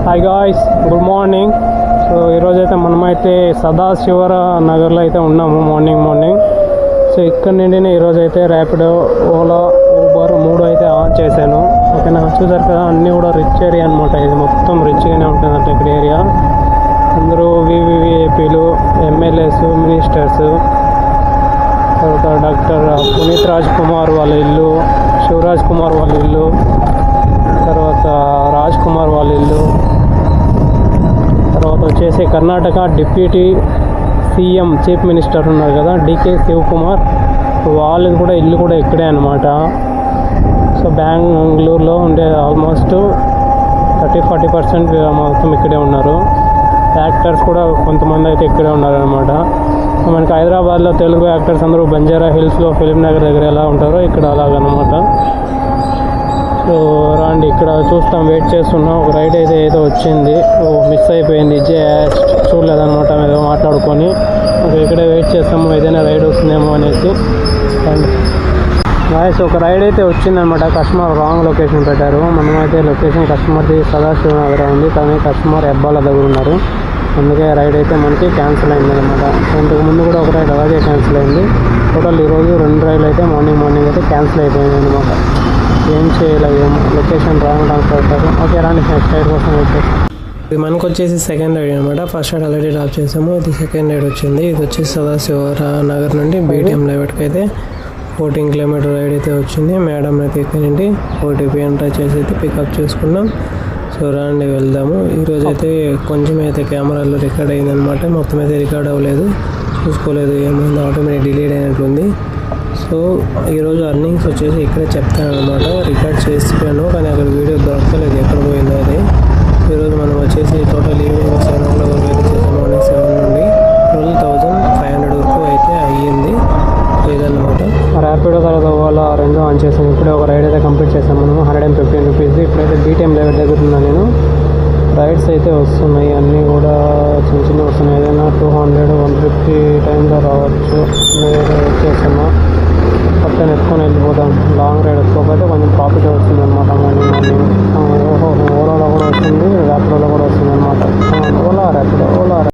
Hi guys, good morning. So ఈరోజైతే మనమైతే సదాశివర నగర్లో అయితే ఉన్నాము మార్నింగ్. సో ఇక్కడ నుండి ఈరోజైతే ర్యాపిడో, ఓలా, ఊబర్ 3 అయితే ఆన్ చేశాను. ఓకేనా, చూసారు కదా, అన్నీ కూడా రిచ్ ఏరియా అనమాట. ఇది మొత్తం రిచ్గానే ఉంటుందంట ఇక్కడ ఏరియా. అందరూ వివిఐపీలు, ఎమ్మెల్యేస్, మినిస్టర్స్, తర్వాత డాక్టర్ పునీత్ రాజ్ కుమార్ వాళ్ళ ఇల్లు, శివరాజ్ కుమార్ వాళ్ళ ఇల్లు, తర్వాత రాజ్ కుమార్ వాళ్ళ ఇల్లు, తర్వాత వచ్చేసి Karnataka deputy CM chief minister ఉన్నారు కదా డికే శివకుమార్, వాళ్ళది కూడా ఇల్లు కూడా ఇక్కడే అనమాట. సో బెంగళూరులో ఉండే ఆల్మోస్ట్ 30-40% మొత్తం ఇక్కడే ఉన్నారు. యాక్టర్స్ కూడా కొంతమంది అయితే ఇక్కడే ఉన్నారనమాట. మనకి హైదరాబాద్లో తెలుగు యాక్టర్స్ అందరూ బంజారా హిల్స్లో ఫిలిం నగర్ దగ్గర ఎలా ఉంటారో ఇక్కడ అలాగనమాట. సో రాండి, ఇక్కడ చూస్తాం, వెయిట్ చేస్తున్నాం. ఒక రైడ్ అయితే ఏదో వచ్చింది, మిస్ అయిపోయింది, చూడలేదన్నమాట. ఏదో మాట్లాడుకొని ఇక్కడే వెయిట్ చేస్తాము, ఏదైనా రైడ్ వస్తుందేమో అనేసి. అండ్ గాయస్, ఒక రైడ్ అయితే వచ్చిందనమాట. కస్టమర్ రాంగ్ లొకేషన్ పెట్టారు. మనమైతే లొకేషన్ కస్టమర్ది సదాశివ నగర్ ఉంది, కానీ కస్టమర్ ఎబ్బాల దగ్గర ఉన్నారు. అందుకే రైడ్ అయితే మనకి క్యాన్సిల్ అయింది అనమాట. ఇంతకు ముందు కూడా ఒక రైడ్ అలాగే క్యాన్సిల్ అయింది. టోటల్ ఈరోజు 2 రైడ్లు అయితే మార్నింగ్ అయితే క్యాన్సిల్ అయిపోయింది అనమాట. ఏం చేయలేదు, లొకేషన్ రాంగ్ పెట్టారు. ఓకే రండి, నెక్స్ట్ రైడ్ కోసం వెయిట్ చేస్తాం. ఇది మనకు వచ్చేసి సెకండ్ రైడ్ అనమాట. ఫస్ట్ రైడ్ ఆల్రెడీ డ్రాప్ చేసాము, ఇది సెకండ్ రైడ్ వచ్చింది. ఇది వచ్చేసి సదాశివ నగర్ నుండి బీటీఎం లెవెట్కి అయితే 14 కిలోమీటర్ రైడ్ అయితే వచ్చింది. మేడం అయితే ఇక్కడ నుండి ఓటీపీ ఎంటర్ చేసి అయితే పికప్ చేసుకున్నాం. సో రండి వెళ్దాము. ఈరోజు అయితే కొంచెం అయితే కెమెరాలో రికార్డ్ అయిందనమాట. మొత్తం అయితే రికార్డ్ అవ్వలేదు, చూసుకోలేదు, ఏమైంది ఆటోమేటిక్ డిలీట్ అయినట్లుంది. సో ఈరోజు అర్నింగ్స్ వచ్చేసి ఇక్కడే చెప్తాను అనమాట. రికార్డ్ చేసిపోయాను, కానీ అక్కడ వీడియో దొరకలేదు, ఎక్కడ పోయిందో అది. ఈరోజు మనం వచ్చేసి టోటల్ ఈవినింగ్ 7 o'clock వరకు అయితే చేసాము. మార్నింగ్ 7 నుండి 12,500 వరకు అయితే అయ్యింది. సో ఇదన్నమాట. ర్యాపిడో తర్వాత ఓలా 2 ఆన్ చేసాను. ఇప్పుడే ఒక రైడ్ అయితే కంప్లీట్ చేసాను మనము, 115 రూపీస్. ఇప్పుడైతే బీటీఎం లెవెల్ దగ్గర ఉన్నా నేను. రైడ్స్ అయితే వస్తున్నాయి, అన్నీ కూడా చిన్న వస్తున్నాయి. ఏదైనా 200-150 టైంలో రావచ్చు. వచ్చేస్తున్నా, పక్కన ఎత్తుకొని వెళ్ళిపోతాం. లాంగ్ రైడ్ వచ్చకపోతే కొంచెం ప్రాఫిట్ వస్తుంది అనమాట. మార్నింగ్ ఓలాలో కూడా వస్తుంది, ర్యాపిడోలో కూడా వస్తుంది అనమాట. ఓలా ర్యాపిడో.